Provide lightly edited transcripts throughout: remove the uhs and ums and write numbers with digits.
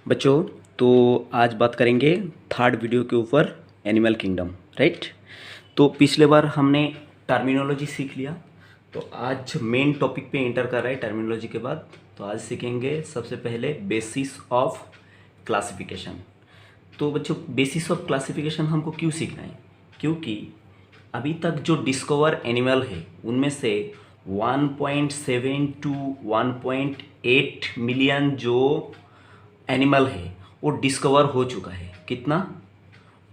बच्चों, तो आज बात करेंगे थर्ड वीडियो के ऊपर एनिमल किंगडम। राइट। तो पिछले बार हमने टर्मिनोलॉजी सीख लिया, तो आज मेन टॉपिक पे एंटर कर रहे हैं टर्मिनोलॉजी के बाद। तो आज सीखेंगे सबसे पहले बेसिस ऑफ क्लासिफिकेशन। तो बच्चों, बेसिस ऑफ क्लासिफिकेशन हमको क्यों सीखना है? क्योंकि अभी तक जो डिस्कवर एनिमल है उनमें से 1.7 टू 1.8 मिलियन जो एनिमल है वो डिस्कवर हो चुका है। कितना?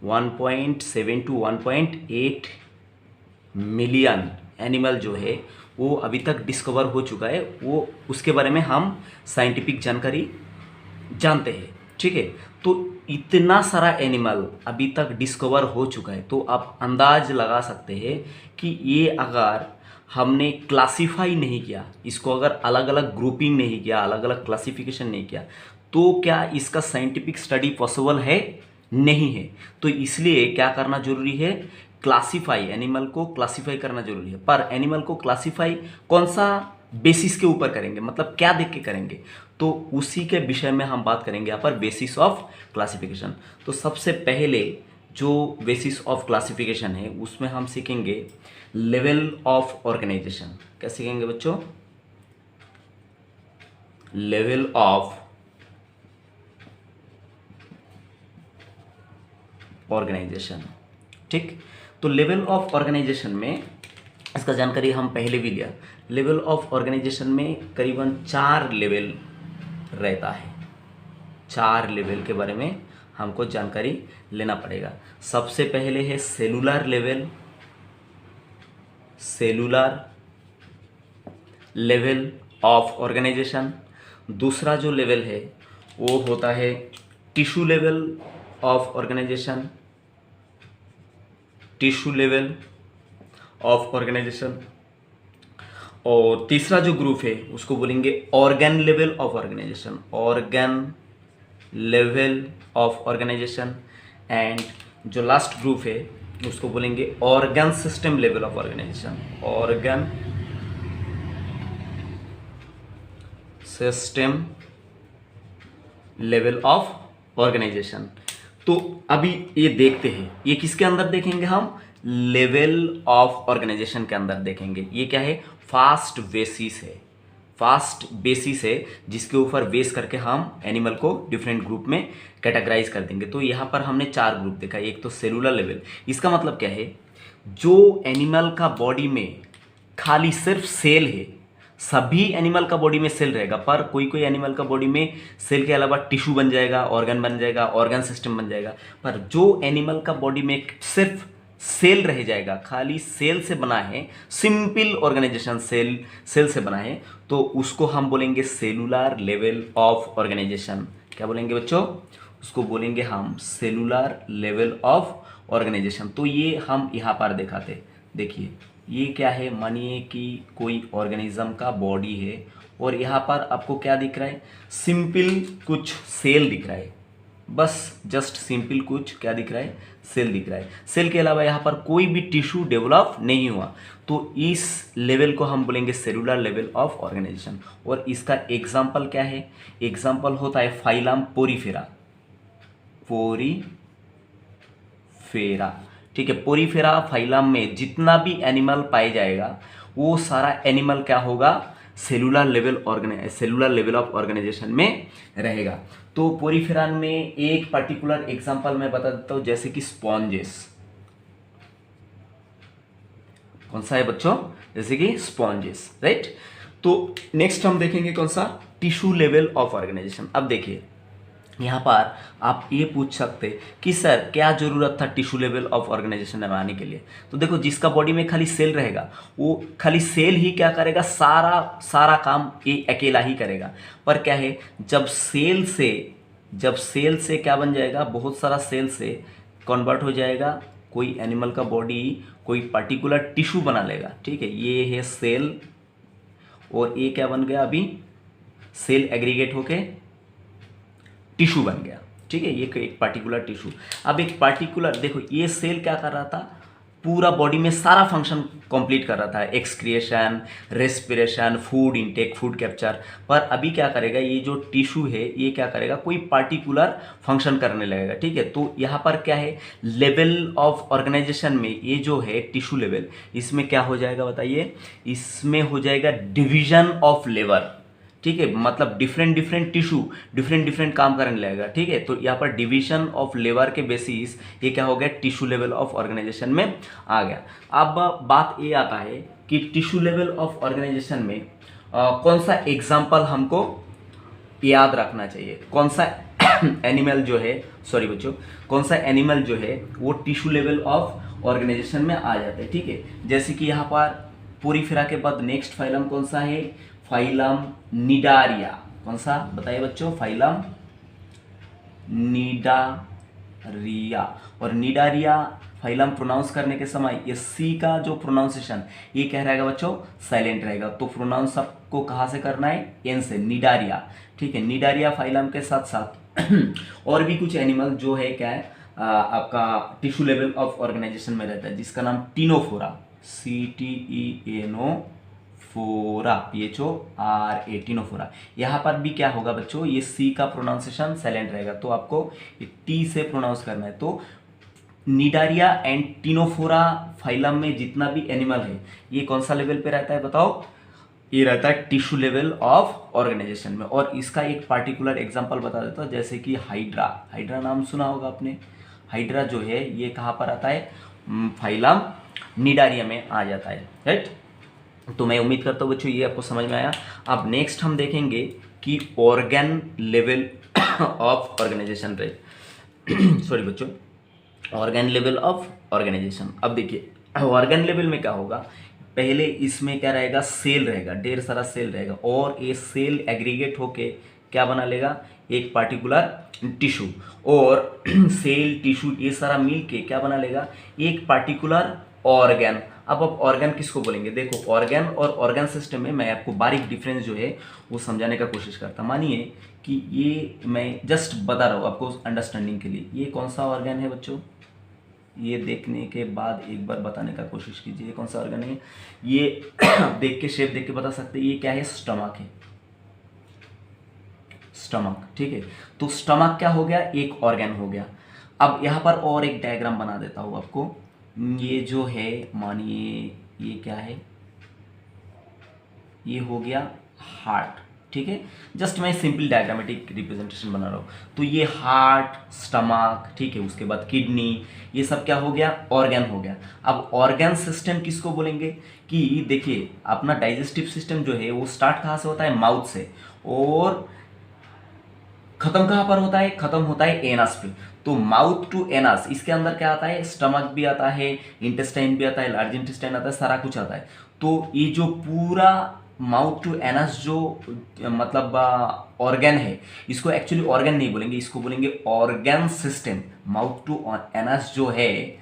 1.7 टू 1.8 मिलियन एनिमल जो है वो अभी तक डिस्कवर हो चुका है। वो उसके बारे में हम साइंटिफिक जानकारी जानते हैं। ठीक है। तो इतना सारा एनिमल अभी तक डिस्कवर हो चुका है, तो आप अंदाज लगा सकते हैं कि ये अगर हमने क्लासिफाई नहीं किया, इसको अगर अलग अलग ग्रुपिंग नहीं किया, अलग अलग क्लासिफिकेशन नहीं किया, तो क्या इसका साइंटिफिक स्टडी पॉसिबल है? नहीं है। तो इसलिए क्या करना जरूरी है? क्लासिफाई, एनिमल को क्लासिफाई करना जरूरी है। पर एनिमल को क्लासिफाई कौन सा बेसिस के ऊपर करेंगे, मतलब क्या देख के करेंगे? तो उसी के विषय में हम बात करेंगे यहाँ पर, बेसिस ऑफ क्लासिफिकेशन। तो सबसे पहले जो बेसिस ऑफ क्लासिफिकेशन है उसमें हम सीखेंगे लेवल ऑफ ऑर्गेनाइजेशन। क्या सीखेंगे बच्चों? Level of organisation. ठीक। तो लेवल ऑफ ऑर्गेनाइजेशन में इसका जानकारी हम पहले भी लिया। लेवल ऑफ ऑर्गेनाइजेशन में करीबन 4 लेवल रहता है। 4 लेवल के बारे में हमको जानकारी लेना पड़ेगा। सबसे पहले है cellular level, cellular level of organisation. दूसरा जो लेवल है वो होता है tissue level of organisation, tissue level of organisation. और तीसरा जो ग्रुप है उसको बोलेंगे organ level of organisation, organ level of organisation. And जो लास्ट ग्रुप है उसको बोलेंगे organ system level of organisation, organ system level of organisation. तो अभी ये देखते हैं, ये किसके अंदर देखेंगे हम? लेवल ऑफ ऑर्गेनाइजेशन के अंदर देखेंगे। ये क्या है? फास्ट बेसिस है, फास्ट बेसिस है जिसके ऊपर बेस करके हम एनिमल को डिफरेंट ग्रुप में कैटेगराइज कर देंगे। तो यहाँ पर हमने 4 ग्रुप देखा। एक तो सेलुलर लेवल, इसका मतलब क्या है? जो एनिमल का बॉडी में खाली सिर्फ सेल है, सभी एनिमल का बॉडी में सेल रहेगा, पर कोई कोई एनिमल का बॉडी में सेल के अलावा टिश्यू बन जाएगा, ऑर्गन बन जाएगा, ऑर्गन सिस्टम बन जाएगा। पर जो एनिमल का बॉडी में सिर्फ सेल रह जाएगा, खाली सेल से बना है, सिंपल ऑर्गेनाइजेशन सेल से बना है, तो उसको हम बोलेंगे सेलुलर लेवल ऑफ ऑर्गेनाइजेशन। क्या बोलेंगे बच्चों? उसको बोलेंगे हम सेलुलर लेवल ऑफ ऑर्गेनाइजेशन। तो ये हम यहाँ पर दिखाते। देखिए ये क्या है? मानिए कि कोई ऑर्गेनिज्म का बॉडी है और यहाँ पर आपको क्या दिख रहा है? सिंपल कुछ सेल दिख रहा है, बस जस्ट सिंपल कुछ क्या दिख रहा है? सेल दिख रहा है। सेल के अलावा यहाँ पर कोई भी टिश्यू डेवलप नहीं हुआ, तो इस लेवल को हम बोलेंगे सेलुलर लेवल ऑफ ऑर्गेनाइजेशन। और इसका एग्जाम्पल क्या है? एग्जाम्पल होता है फाइलम पोरीफेरा, पोरीफेरा। ठीक है। पोरीफेरा फाइलम में जितना भी एनिमल पाया जाएगा वो सारा एनिमल क्या होगा? सेलुलर लेवल ऑफ ऑर्गेनाइजेशन में रहेगा। तो पोरीफेरा में एक पर्टिकुलर एग्जांपल मैं बता देता हूं, जैसे कि स्पॉन्जेस। कौन सा है बच्चों? जैसे कि स्पॉन्जेस। राइट। तो नेक्स्ट हम देखेंगे कौन सा? Tissue level of organisation. अब देखिए यहाँ पर आप ये पूछ सकते कि सर क्या जरूरत था टिश्यू लेवल ऑफ ऑर्गेनाइजेशन बनाने के लिए? तो देखो, जिसका बॉडी में खाली सेल रहेगा वो खाली सेल ही क्या करेगा? सारा काम ये अकेला ही करेगा। पर क्या है, जब सेल से क्या बन जाएगा? बहुत सारा सेल से कन्वर्ट हो जाएगा, कोई एनिमल का बॉडी कोई पर्टिकुलर टिश्यू बना लेगा। ठीक है। ये है सेल और ये क्या बन गया? अभी सेल एग्रीगेट होके टिश्यू बन गया। ठीक है। ये एक पर्टिकुलर टिश्यू। अब एक पर्टिकुलर देखो, ये सेल क्या कर रहा था? पूरा बॉडी में सारा फंक्शन कंप्लीट कर रहा था, excretion, respiration, food intake, food capture. पर अभी क्या करेगा, ये जो टिश्यू है ये क्या करेगा, कोई पार्टिकुलर फंक्शन करने लगेगा। ठीक है, तो यहाँ पर क्या है, लेवल ऑफ ऑर्गेनाइजेशन में ये जो है टिश्यू लेवल, इसमें क्या हो जाएगा बताइए, इसमें हो जाएगा डिवीजन ऑफ लेबर। ठीक है, मतलब different different tissue different different काम करने लगेगा। ठीक है, तो यहाँ पर डिवीजन ऑफ लेबर के बेसिस ये क्या हो गया, टिश्यू लेवल ऑफ ऑर्गेनाइजेशन में आ गया। अब बात ये आता है कि टिश्यू लेवल ऑफ ऑर्गेनाइजेशन में कौन सा एग्जाम्पल हमको याद रखना चाहिए, कौन सा एनिमल जो है, सॉरी बच्चों, कौन सा एनिमल जो है वो टिश्यू लेवल ऑफ ऑर्गेनाइजेशन में आ जाते हैं। ठीक है, जैसे कि यहाँ पर पूरी फिरा के बाद नेक्स्ट फाइलम कौन सा है, फाइलम निडारिया। कौन सा बताइए बच्चों, फाइलम निडारिया। और निडारिया फाइलम प्रोनाउंस करने के समय ये सी का जो प्रोनाउंसिएशन ये क्या रहेगा बच्चों, साइलेंट रहेगा। तो प्रोनाउंस आपको कहाँ से करना है, एन से, निडारिया। ठीक है, निडारिया फाइलम के साथ साथ और भी कुछ एनिमल जो है क्या है, आपका टिश्यू लेवल ऑफ ऑर्गेनाइजेशन में रहता है, जिसका नाम टिनोफोरा, CTENO फोरा, PHORA, टिनोफोरा। यहाँ पर भी क्या होगा बच्चों, ये सी का प्रोनाउंसिएशन साइलेंट रहेगा, तो आपको टी से प्रोनाउंस करना है। तो निडारिया एंड टिनोफोरा फाइलम में जितना भी एनिमल है ये कौन सा लेवल पे रहता है बताओ, ये रहता है टिश्यू लेवल ऑफ ऑर्गेनाइजेशन में। और इसका एक पार्टिकुलर एग्जांपल बता देता हूँ, जैसे कि हाइड्रा। हाइड्रा नाम सुना होगा आपने, हाइड्रा जो है ये कहाँ पर आता है, फाइलम निडारिया में आ जाता है, राइट। तो मैं उम्मीद करता हूँ बच्चों ये आपको समझ में आया। अब नेक्स्ट हम देखेंगे कि ऑर्गन लेवल ऑफ ऑर्गेनाइजेशन रहे सॉरी बच्चों, ऑर्गन लेवल ऑफ ऑर्गेनाइजेशन। अब देखिए ऑर्गन लेवल में क्या होगा, पहले इसमें क्या रहेगा, सेल रहेगा, ढेर सारा सेल रहेगा, और ये सेल एग्रीगेट होके क्या बना लेगा, एक पार्टिकुलर टिश्यू। और सेल टिश्यू ये सारा मिल के क्या बना लेगा, एक पार्टिकुलर ऑर्गन। अब आप ऑर्गन किसको बोलेंगे, देखो ऑर्गन और ऑर्गन सिस्टम में मैं आपको बारीक डिफरेंस जो है वो समझाने का कोशिश करता। मानिए कि ये मैं जस्ट बता रहा हूँ आपको अंडरस्टैंडिंग के लिए, ये कौन सा ऑर्गन है बच्चों, ये देखने के बाद एक बार बताने का कोशिश कीजिए ये कौन सा ऑर्गन है। ये देख के शेप देख के बता सकते हैं ये क्या है, स्टमक है, स्टमक। ठीक है, तो स्टमक क्या हो गया, एक ऑर्गन हो गया। अब यहाँ पर और एक डायग्राम बना देता हूँ आपको। ये जो है मानिए ये क्या है, ये हो गया हार्ट। ठीक है, जस्ट मैं सिंपल डायग्रामेटिक रिप्रेजेंटेशन बना रहा हूँ। तो ये हार्ट, स्टमक, ठीक है, उसके बाद किडनी, ये सब क्या हो गया, ऑर्गन हो गया। अब ऑर्गन सिस्टम किसको बोलेंगे कि देखिए अपना डाइजेस्टिव सिस्टम जो है वो स्टार्ट कहाँ से होता है, माउथ से, और खत्म कहाँ पर होता है, खत्म होता है एनस पे। तो माउथ टू एनस, इसके अंदर क्या आता है, स्टमक भी आता है, इंटेस्टाइन भी आता है, लार्ज इंटेस्टाइन आता है, सारा कुछ आता है। तो ये जो पूरा माउथ टू एनस जो मतलब ऑर्गन है, इसको एक्चुअली ऑर्गन नहीं बोलेंगे, इसको बोलेंगे organ system. Mouth to anus जो है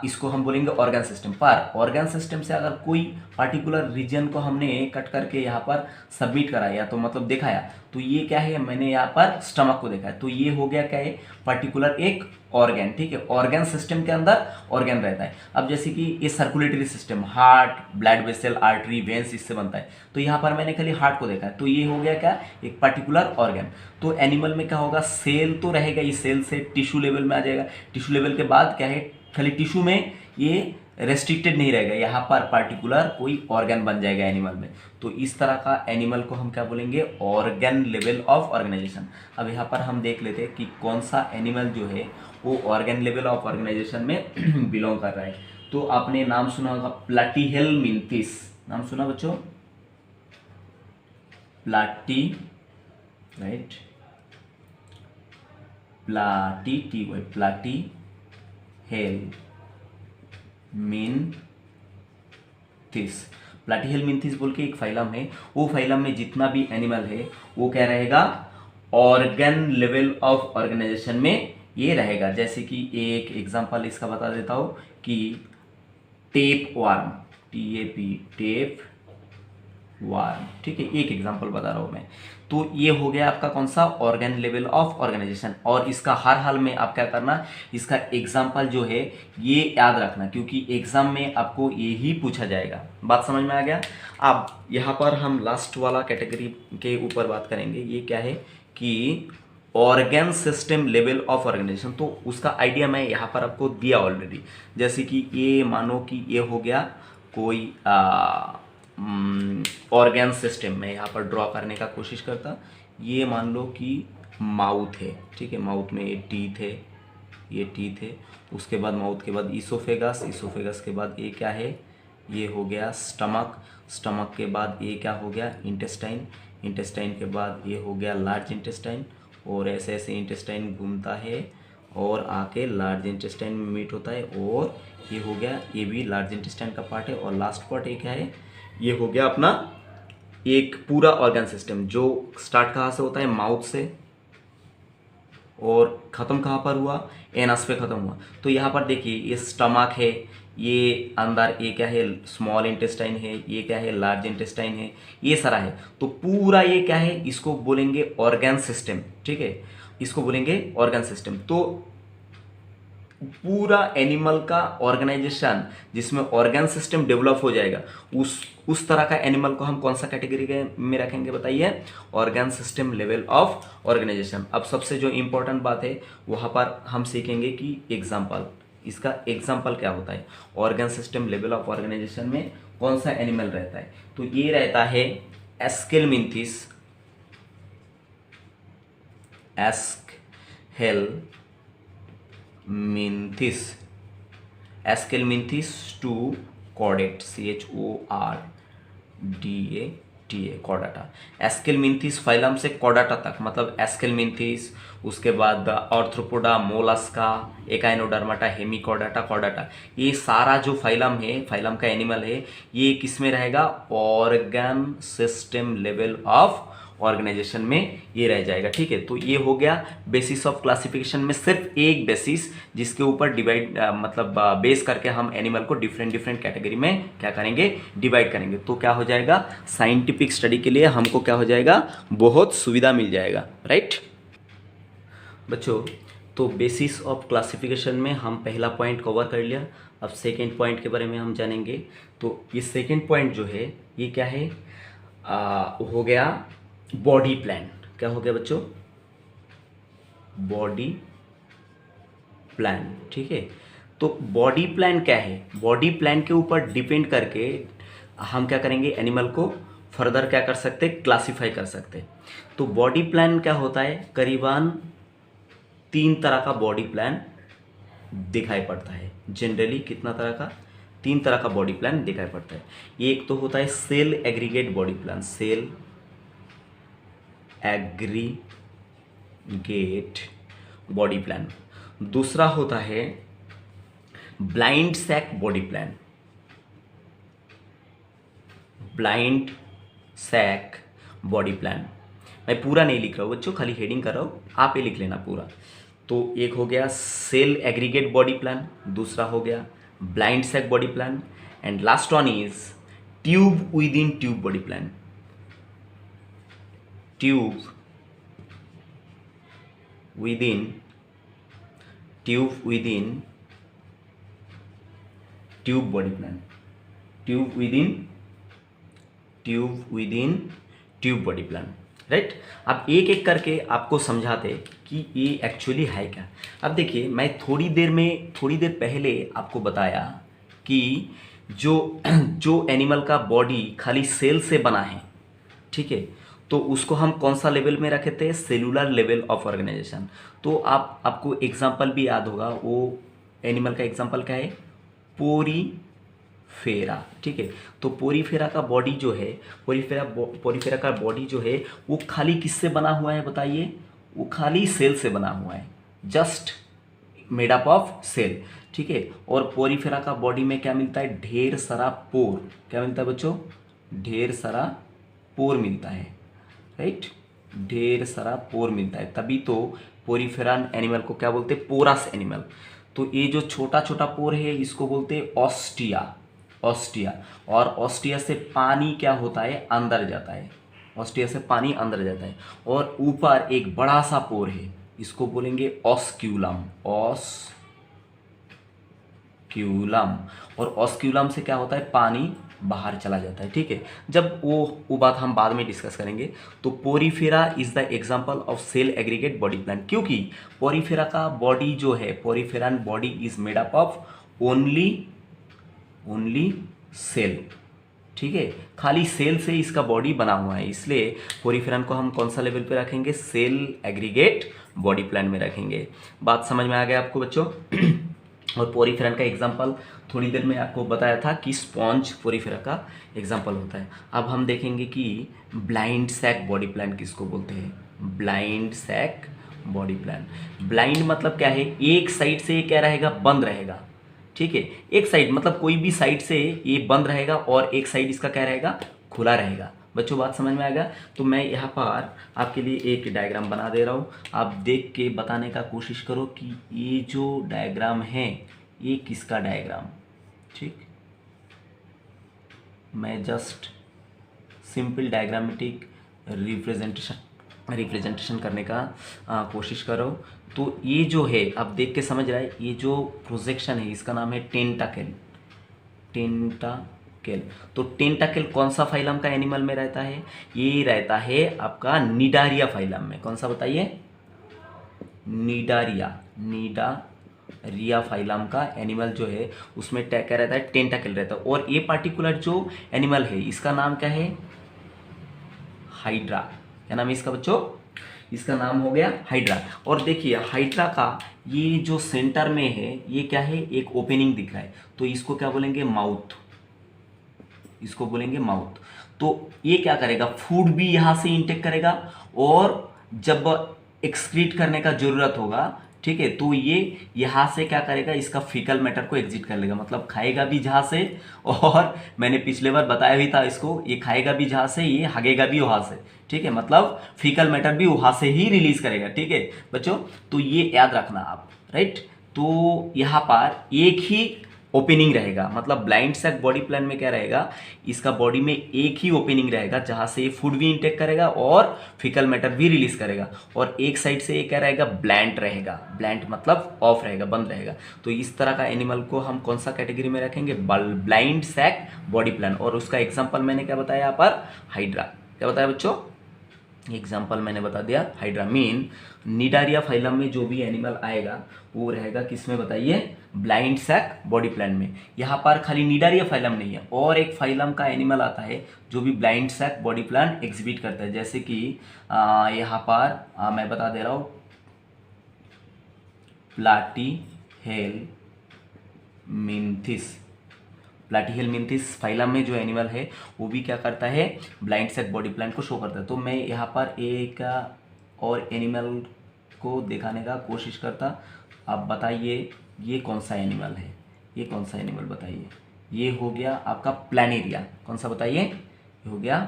इसको हम बोलेंगे ऑर्गन सिस्टम। पर ऑर्गन सिस्टम से अगर कोई पार्टिकुलर रीजन को हमने कट करके यहाँ पर सबमिट कराया तो मतलब दिखाया, तो ये क्या है, मैंने यहाँ पर स्टमक को देखा है, तो ये हो गया क्या है, पर्टिकुलर एक ऑर्गन। ठीक है, ऑर्गन सिस्टम के अंदर ऑर्गन रहता है। अब जैसे कि ये circulatory system, heart, blood vessel, artery, veins, इससे बनता है। तो यहाँ पर मैंने खाली हार्ट को देखा है, तो ये हो गया क्या, एक पर्टिकुलर ऑर्गन। तो एनिमल में क्या होगा, सेल तो रहेगा, ये सेल से टिश्यू लेवल में आ जाएगा। टिश्यू लेवल के बाद क्या है, खाली टिश्यू में ये रेस्ट्रिक्टेड नहीं रहेगा, यहाँ पर पार्टिकुलर कोई ऑर्गन बन जाएगा एनिमल में। तो इस तरह का एनिमल को हम क्या बोलेंगे, ऑर्गन लेवल ऑफ ऑर्गेनाइजेशन। अब यहाँ पर हम देख लेते हैं कि कौन सा एनिमल जो है वो ऑर्गन लेवल ऑफ ऑर्गेनाइजेशन में बिलोंग कर रहा है। तो आपने नाम सुना होगा प्लाटीहेलमिंथिस, नाम सुना बच्चों, प्लाटी, राइट, प्लाटी टी वाई, प्लाटी हेलमिंथिस। प्लाटीहेलमिंथिस बोल के एक फाइलम है, वो फाइलम में जितना भी एनिमल है वो क्या रहेगा, ऑर्गन लेवल ऑफ ऑर्गेनाइजेशन में ये रहेगा। जैसे कि एक एग्जांपल इसका बता देता हूँ कि tape warm, TAP, tape warm, ठीक है, एक एग्जांपल बता रहा हूँ मैं। तो ये हो गया आपका कौन सा, ऑर्गन लेवल ऑफ ऑर्गेनाइजेशन। और इसका हर हाल में आप क्या करना, इसका एग्जांपल जो है ये याद रखना, क्योंकि एग्जाम में आपको यही पूछा जाएगा। बात समझ में आ गया। अब यहाँ पर हम लास्ट वाला कैटेगरी के ऊपर बात करेंगे। ये क्या है कि organ system level of organisation. तो उसका आइडिया मैं यहाँ पर आपको दिया ऑलरेडी। जैसे कि ये मानो कि ये हो गया कोई ऑर्गन सिस्टम, मैं यहाँ पर ड्रॉ करने का कोशिश करता। ये मान लो कि माउथ है, ठीक है, माउथ में ये टीथ है, ये टीथ है। उसके बाद माउथ के बाद ईसोफेगस, ईसोफेगस के बाद ये क्या है, ये हो गया स्टमक, स्टमक के बाद ये क्या हो गया, इंटेस्टाइन, इंटेस्टाइन के बाद ये हो गया लार्ज इंटेस्टाइन। और ऐसे ऐसे इंटेस्टाइन घूमता है और आके लार्ज इंटेस्टाइन में मीट होता है। और ये हो गया, ये भी लार्ज इंटेस्टाइन का पार्ट है। और लास्ट पार्ट ये क्या है, ये हो गया अपना एक पूरा ऑर्गन सिस्टम, जो स्टार्ट कहाँ से होता है, माउथ से, और ख़त्म कहाँ पर हुआ, एनस पे ख़त्म हुआ। तो यहाँ पर देखिए ये स्टमक है, ये अंदर ये क्या है, स्मॉल इंटेस्टाइन है, ये क्या है, लार्ज इंटेस्टाइन है, ये सारा है। तो पूरा ये क्या है, इसको बोलेंगे ऑर्गन सिस्टम, ठीक है, इसको बोलेंगे ऑर्गन सिस्टम। तो पूरा एनिमल का ऑर्गेनाइजेशन जिसमें ऑर्गन सिस्टम डेवलप हो जाएगा, उस तरह का एनिमल को हम कौन सा कैटेगरी में रखेंगे बताइए, organ system level of organisation. अब सबसे जो इंपॉर्टेंट बात है वहाँ पर हम सीखेंगे कि एग्जाम्पल, इसका एग्जाम्पल क्या होता है, organ system level of organisation में कौन सा एनिमल रहता है। तो ये रहता है aschelminthes, aschelminthes to chordate, CHORDATA, chordata. Aschelminthes phylum से कॉर्डाटा तक, मतलब एस्केलमिंथिस, उसके बाद arthropoda, mollusca, echinodermata, hemichordata, chordata, ये सारा जो फाइलम है, फाइलम का एनिमल है, ये किस में रहेगा, organ system level of organisation में ये रह जाएगा, ठीक है। तो ये हो गया बेसिस ऑफ क्लासिफिकेशन में सिर्फ एक बेसिस, जिसके ऊपर डिवाइड मतलब बेस करके हम एनिमल को डिफरेंट डिफरेंट कैटेगरी में क्या करेंगे, डिवाइड करेंगे। तो क्या हो जाएगा, साइंटिफिक स्टडी के लिए हमको क्या हो जाएगा, बहुत सुविधा मिल जाएगा, राइट बच्चों। तो बेसिस ऑफ क्लासिफिकेशन में हम पहला पॉइंट कवर कर लिया। अब सेकेंड पॉइंट के बारे में हम जानेंगे। तो ये सेकेंड पॉइंट जो है ये क्या है, हो गया बॉडी प्लान। क्या हो गया बच्चों, बॉडी प्लान, ठीक है। तो बॉडी प्लान क्या है, बॉडी प्लान के ऊपर डिपेंड करके हम क्या करेंगे, एनिमल को फर्दर क्या कर सकते, क्लासिफाई कर सकते। तो बॉडी प्लान क्या होता है, करीबन 3 तरह का बॉडी प्लान दिखाई पड़ता है। जनरली कितना तरह का, 3 तरह का बॉडी प्लान दिखाई पड़ता है। एक तो होता है cell aggregate body plan, cell aggregate body plan. दूसरा होता है blind sac body plan, blind sac body plan. मैं पूरा नहीं लिख रहा हूँ बच्चों, खाली हेडिंग कर रहा हूँ, आप ये लिख लेना पूरा। तो एक हो गया सेल एग्रीगेट बॉडी प्लान, दूसरा हो गया blind sac body plan, and last one is tube within tube body plan, ट्यूब within tube body plan, tube within tube body plan, right. अब एक एक करके आपको समझाते कि ये एक्चुअली है क्या। अब देखिए, मैं थोड़ी देर पहले आपको बताया कि जो एनिमल का बॉडी खाली सेल से बना है, ठीक है, तो उसको हम कौन सा लेवल में रखे थे, सेलुलर लेवल ऑफ ऑर्गेनाइजेशन। तो आपको एग्जांपल भी याद होगा, वो एनिमल का एग्जांपल क्या है, पोरीफेरा, ठीक है। तो पोरीफेरा का बॉडी जो है, पोरीफेरा का बॉडी जो है वो खाली किससे बना हुआ है बताइए, वो खाली सेल से बना हुआ है, just made up of cell, ठीक है। और पोरीफेरा का बॉडी में क्या मिलता है, ढेर सारा पोर। क्या मिलता है बच्चों, ढेर सारा पोर मिलता है, राइट, ढेर सारा पोर मिलता है। तभी तो पोरीफेरन एनिमल को क्या बोलते हैं, पोरस एनिमल। तो ये जो छोटा छोटा पोर है इसको बोलते हैं ऑस्टिया, ऑस्टिया, और ऑस्टिया से पानी क्या होता है, अंदर जाता है, ऑस्टिया से पानी अंदर जाता है, और ऊपर एक बड़ा सा पोर है, इसको बोलेंगे ऑस्क्यूलम, ऑस्क्यूलम, और ऑस्क्यूलम से क्या होता है, पानी बाहर चला जाता है। ठीक है, जब वो बात हम बाद में डिस्कस करेंगे। तो porifera is the example of cell aggregate body plan, क्योंकि पोरीफेरा का बॉडी जो है, poriferan body is made up of only cell. ठीक है, खाली सेल से इसका बॉडी बना हुआ है, इसलिए पोरीफेरन को हम कौन सा लेवल पे रखेंगे, सेल एग्रीगेट बॉडी प्लान में रखेंगे। बात समझ में आ गया आपको बच्चों? और पोरीफेरन का एग्जांपल थोड़ी देर में आपको बताया था कि स्पॉन्ज पोरीफेरा का एग्जांपल होता है। अब हम देखेंगे कि ब्लाइंड सैक बॉडी प्लान किसको बोलते हैं, blind sac body plan. Blind मतलब क्या है, एक साइड से ये क्या रहेगा, बंद रहेगा। ठीक है, एक साइड मतलब कोई भी साइड से ये बंद रहेगा और एक साइड इसका क्या रहेगा, खुला रहेगा। बच्चों बात समझ में आएगा? तो मैं यहाँ पर आपके लिए एक डायग्राम बना दे रहा हूँ, आप देख के बताने का कोशिश करो कि ये जो डायग्राम है ये किसका डायग्राम। ठीक, मैं जस्ट सिंपल डायग्रामेटिक रिप्रेजेंटेशन करने का कोशिश करो। तो ये जो है आप देख के समझ रहा है, ये जो प्रोजेक्शन है इसका नाम है टेंटाकेल, टेंटाकेल। तो टेंटाकेल कौन सा फाइलम का एनिमल में रहता है, ये रहता है आपका निडारिया फाइलम में। कौन सा बताइए, निडारिया फाइलम का एनिमल जो है उसमें क्या रहता है, टेंटाकेल रहता है। और ये पार्टिकुलर जो एनिमल है इसका नाम क्या है, हाइड्रा। क्या नाम है इसका बच्चों, इसका नाम हो गया हाइड्रा। और देखिए हाइड्रा का ये जो सेंटर में है ये क्या है, एक ओपनिंग दिख रहा है, तो इसको क्या बोलेंगे, माउथ, इसको बोलेंगे माउथ। तो ये क्या करेगा, फूड भी यहां से इंटेक करेगा, और जब एक्सक्रीट करने का जरूरत होगा, ठीक है, तो ये यहाँ से क्या करेगा, इसका फीकल मैटर को एग्जिट कर लेगा, मतलब खाएगा भी जहाँ से, और मैंने पिछले बार बताया भी था इसको, ये खाएगा भी जहाँ से, ये हगेगा भी वहाँ से। ठीक है, मतलब फीकल मैटर भी वहाँ से ही रिलीज करेगा। ठीक है बच्चों, तो ये याद रखना आप, राइट। तो यहाँ पर एक ही ओपनिंग रहेगा, मतलब ब्लाइंड सैक बॉडी प्लान में क्या रहेगा, इसका बॉडी में एक ही ओपनिंग रहेगा जहां से ये फूड भी इंटेक करेगा और फीकल मैटर भी रिलीज करेगा, और एक साइड से ये क्या रहेगा, ब्लैंट रहेगा, ब्लैंट मतलब ऑफ रहेगा, बंद रहेगा। तो इस तरह का एनिमल को हम कौन सा कैटेगरी में रखेंगे, ब्लाइंड सैक बॉडी प्लान। और उसका एग्जाम्पल मैंने क्या बताया यहाँ पर, हाइड्रा। क्या बताया बच्चों, एग्जाम्पल मैंने बता दिया हाइड्रा। मीन निडारिया फाइलम में जो भी एनिमल आएगा वो रहेगा किसमें बताइए, ब्लाइंड सैक बॉडी प्लान में। यहाँ पर खाली निडारिया फाइलम नहीं है, और एक फाइलम का एनिमल आता है जो भी blind sac body plan exhibit करता है, जैसे कि यहाँ पर मैं बता दे रहा हूँ, प्लाटीहेलमिन्थिस। प्लाटीहेलमिन्थिस फाइलम में जो एनिमल है वो भी क्या करता है, ब्लाइंड सैक बॉडी प्लान को शो करता है। तो मैं यहाँ पर एक और एनिमल को दिखाने का कोशिश करता। आप बताइए ये कौन सा एनिमल है, ये कौन सा एनिमल बताइए, ये हो गया आपका प्लानेरिया। कौन सा बताइए, ये हो गया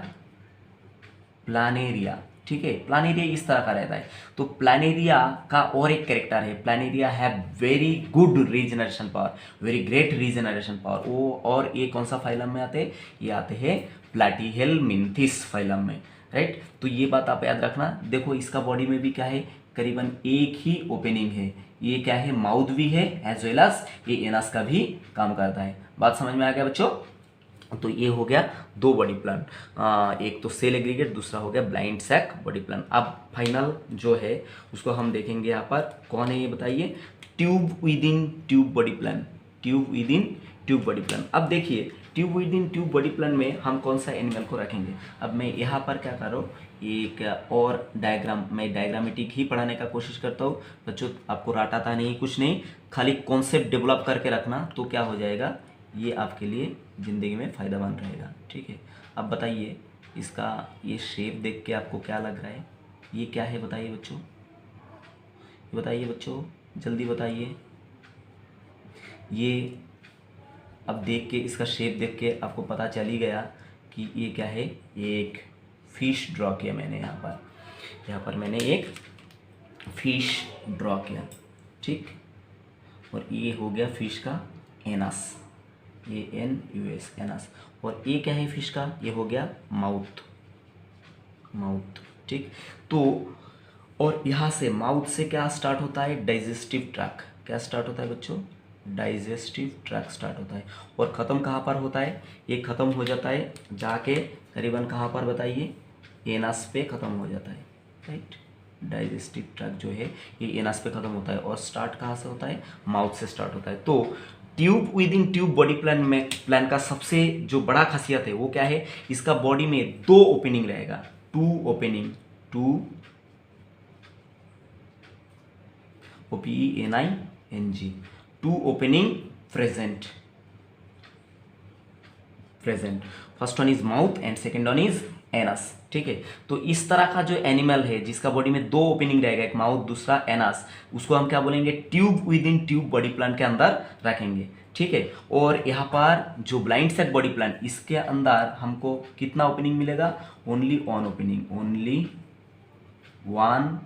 प्लानेरिया। ठीक है, प्लानेरिया इस तरह का रहता है। तो प्लानेरिया का और एक कैरेक्टर है, Planaria have very good regeneration power, very great regeneration power. वो और ये कौन सा फाइलम में आते हैं, ये आते हैं प्लाटीहेलमिन्थिस फाइलम में, राइट। तो ये बात आप याद रखना। देखो इसका बॉडी में भी क्या है, करीबन एक ही ओपनिंग है, ये क्या है, माउथ भी है एज वेल एज ये एनस का भी काम करता है। बात समझ में आ गया बच्चों? तो ये हो गया दो बॉडी प्लान, एक तो सेल एग्रीगेट, दूसरा हो गया ब्लाइंड सैक बॉडी प्लान। अब फाइनल जो है उसको हम देखेंगे यहाँ पर, कौन है ये बताइए, tube within tube body plan, tube within tube body plan. अब देखिए tube within tube body plan में हम कौन सा एनिमल को रखेंगे। अब मैं यहाँ पर क्या कर रहा हूँ, एक और डायग्राम, मैं डायग्रामेटिक ही पढ़ाने का कोशिश करता हूँ बच्चों, आपको रटाता नहीं, कुछ नहीं, खाली कॉन्सेप्ट डेवलप करके रखना, तो क्या हो जाएगा, ये आपके लिए ज़िंदगी में फ़ायदेमंद रहेगा। ठीक है, अब बताइए इसका ये शेप देख के आपको क्या लग रहा है, ये क्या है बताइए बच्चों, ये बताइए बच्चों, जल्दी बताइए। ये अब देख के, इसका शेप देख के आपको पता चल ही गया कि ये क्या है, ये एक फिश ड्रॉ किया मैंने यहाँ पर मैंने एक फिश ड्रॉ किया। ठीक, और ये हो गया फिश का एनस, ANUS, एनस। और ये क्या है फिश का, ये हो गया माउथ, माउथ, ठीक। तो और यहाँ से माउथ से क्या स्टार्ट होता है, डाइजेस्टिव ट्रैक, क्या स्टार्ट होता है बच्चों, डाइजेस्टिव ट्रैक स्टार्ट होता है। और ख़त्म कहाँ पर होता है, ये ख़त्म हो जाता है जाके करीबन कहाँ पर बताइए, एनस पे ख़त्म हो जाता है, राइट। डाइजेस्टिव ट्रैक जो है ये एनस पे ख़त्म होता है। और स्टार्ट कहाँ से होता है, माउथ से स्टार्ट होता है। तो tube within tube body plan में, प्लान का सबसे जो बड़ा खासियत है वो क्या है, इसका बॉडी में 2 ओपनिंग रहेगा, 2 opening, 2 OPENING, 2 opening present, present. First one is mouth and second one is anus, ठीक है। तो इस तरह का जो एनिमल है जिसका बॉडी में 2 ओपनिंग रहेगा, एक माउथ दूसरा एनस, उसको हम क्या बोलेंगे, tube within tube body plan के अंदर रखेंगे, ठीक है। और यहाँ पर जो ब्लाइंड सेट बॉडी प्लान, इसके अंदर हमको कितना ओपनिंग मिलेगा, ओनली 1 ओपनिंग, ओनली 1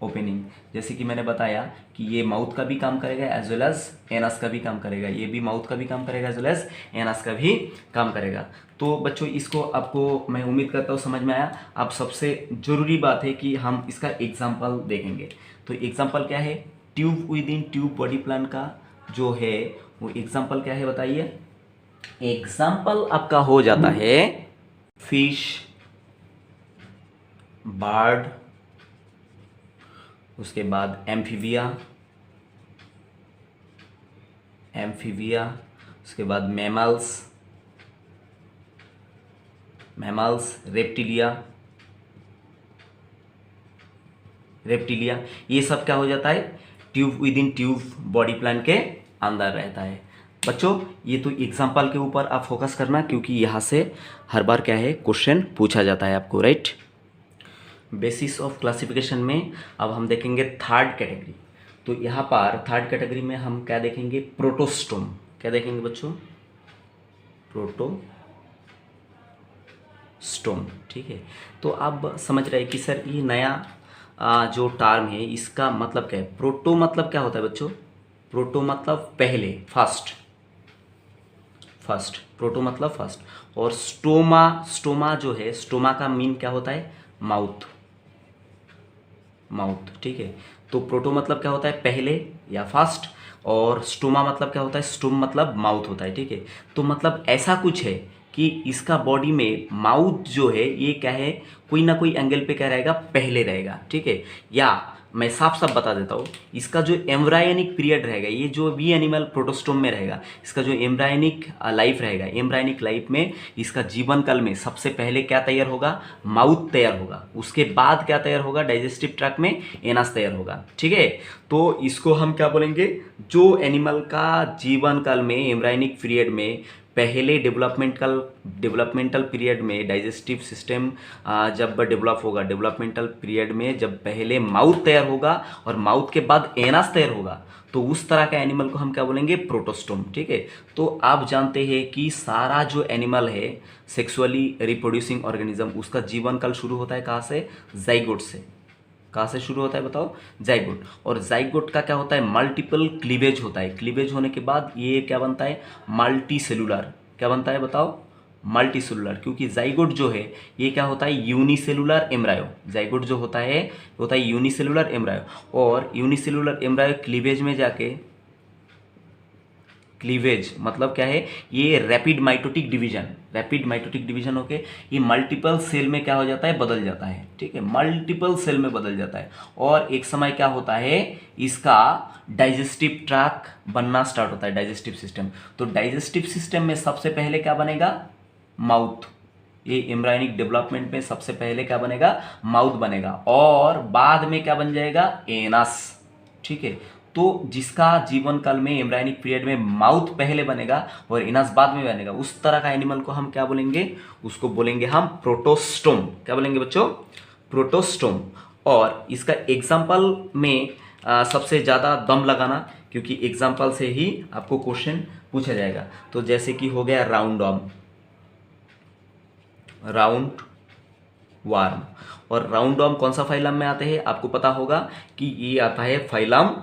ओपनिंग। जैसे कि मैंने बताया कि ये माउथ का भी काम करेगा एज वेल एज एनस का भी काम करेगा, ये भी माउथ का भी काम करेगा एज वेल एज एनस का भी काम करेगा। तो बच्चों इसको आपको मैं उम्मीद करता हूँ समझ में आया। अब सबसे ज़रूरी बात है कि हम इसका एग्जाम्पल देखेंगे। तो एग्जाम्पल क्या है, tube within tube body plan का जो है वो एग्जाम्पल क्या है बताइए। एग्जाम्पल आपका हो जाता है फिश, बर्ड, उसके बाद एम्फीबिया, एम्फीबिया, उसके बाद मैमल्स, मैमल्स, रेप्टिलिया, रेप्टिलिया, ये सब क्या हो जाता है, tube within tube body plan के अंदर रहता है। बच्चों ये तो एग्जाम्पल के ऊपर आप फोकस करना, क्योंकि यहाँ से हर बार क्या है क्वेश्चन पूछा जाता है आपको, राइट। बेसिस ऑफ क्लासिफिकेशन में अब हम देखेंगे थर्ड कैटेगरी। तो यहाँ पर थर्ड कैटेगरी में हम क्या देखेंगे, प्रोटोस्टोम। क्या देखेंगे बच्चों, प्रोटोस्टोम, ठीक है। तो आप समझ रहे हैं कि सर ये नया जो टर्म है इसका मतलब क्या है। प्रोटो मतलब क्या होता है बच्चों, प्रोटो मतलब पहले, फर्स्ट, फर्स्ट, प्रोटो मतलब फर्स्ट। और स्टोमा, स्टोमा जो है, स्टोमा का मीन क्या होता है, माउथ, माउथ, ठीक है। तो प्रोटो मतलब क्या होता है, पहले या फर्स्ट, और स्टोमा मतलब क्या होता है, स्टोम मतलब माउथ होता है, ठीक है। तो मतलब ऐसा कुछ है कि इसका बॉडी में माउथ जो है ये क्या है, कोई ना कोई एंगल पे क्या रहेगा, पहले रहेगा, ठीक है। या मैं साफ साफ बता देता हूँ, इसका जो एम्ब्रायनिक पीरियड रहेगा, ये जो भी एनिमल प्रोटोस्टोम में रहेगा, इसका जो एम्ब्रायनिक लाइफ रहेगा, एम्ब्रायनिक लाइफ में इसका जीवन काल में सबसे पहले क्या तैयार होगा, माउथ तैयार होगा। उसके बाद क्या तैयार होगा, डाइजेस्टिव ट्रैक्ट में एनस तैयार होगा, ठीक है। तो इसको हम क्या बोलेंगे, जो एनिमल का जीवन काल में एम्ब्रायनिक पीरियड में पहले डेवलपमेंटल पीरियड में डाइजेस्टिव सिस्टम जब डेवलप होगा, डेवलपमेंटल पीरियड में जब पहले माउथ तैयार होगा और माउथ के बाद एनस तैयार होगा, तो उस तरह का एनिमल को हम क्या बोलेंगे, प्रोटोस्टोम, ठीक है। तो आप जानते हैं कि सारा जो एनिमल है सेक्सुअली रिप्रोड्यूसिंग ऑर्गेनिज्म, उसका जीवन काल शुरू होता है कहाँ से, जाइगोट से। कहाँ से शुरू होता है बताओ, जाइगोट। और जाइगोट का क्या होता है, मल्टीपल क्लीवेज होता है। क्लीवेज होने के बाद ये क्या बनता है, मल्टी सेलुलर। क्या बनता है बताओ, मल्टी सेलुलर। क्योंकि जाइगोट जो है ये क्या होता है, यूनिसेलुलर एम्ब्रायो। जाइगोट जो होता है यूनिसेलुलर एम्ब्रायो। और यूनिसेलुलर एम्ब्रायो क्लीवेज में जाके, क्लीवेज मतलब क्या है, ये rapid mitotic division, rapid mitotic division होके ये मल्टीपल सेल में क्या हो जाता है, बदल जाता है, ठीक है। मल्टीपल सेल में बदल जाता है। और एक समय क्या होता है, इसका डाइजेस्टिव ट्रैक बनना स्टार्ट होता है, डाइजेस्टिव सिस्टम। तो डाइजेस्टिव सिस्टम में सबसे पहले क्या बनेगा, माउथ। ये एम्ब्रायनिक डेवलपमेंट में सबसे पहले क्या बनेगा, माउथ बनेगा। और बाद में क्या बन जाएगा, एनस, ठीक है। तो जिसका जीवन काल में एम्ब्रायनिक पीरियड में माउथ पहले बनेगा और इनस बाद में बनेगा, उस तरह का एनिमल को हम क्या बोलेंगे, उसको बोलेंगे हम प्रोटोस्टोम। क्या बोलेंगे बच्चों, प्रोटोस्टोम। और इसका एग्जाम्पल में सबसे ज़्यादा दम लगाना, क्योंकि एग्जाम्पल से ही आपको क्वेश्चन पूछा जाएगा। तो जैसे कि हो गया राउंड वर्म, राउंड वार्म। और राउंड वर्म कौन सा फाइलम में आते हैं, आपको पता होगा कि ये आता है फाइलम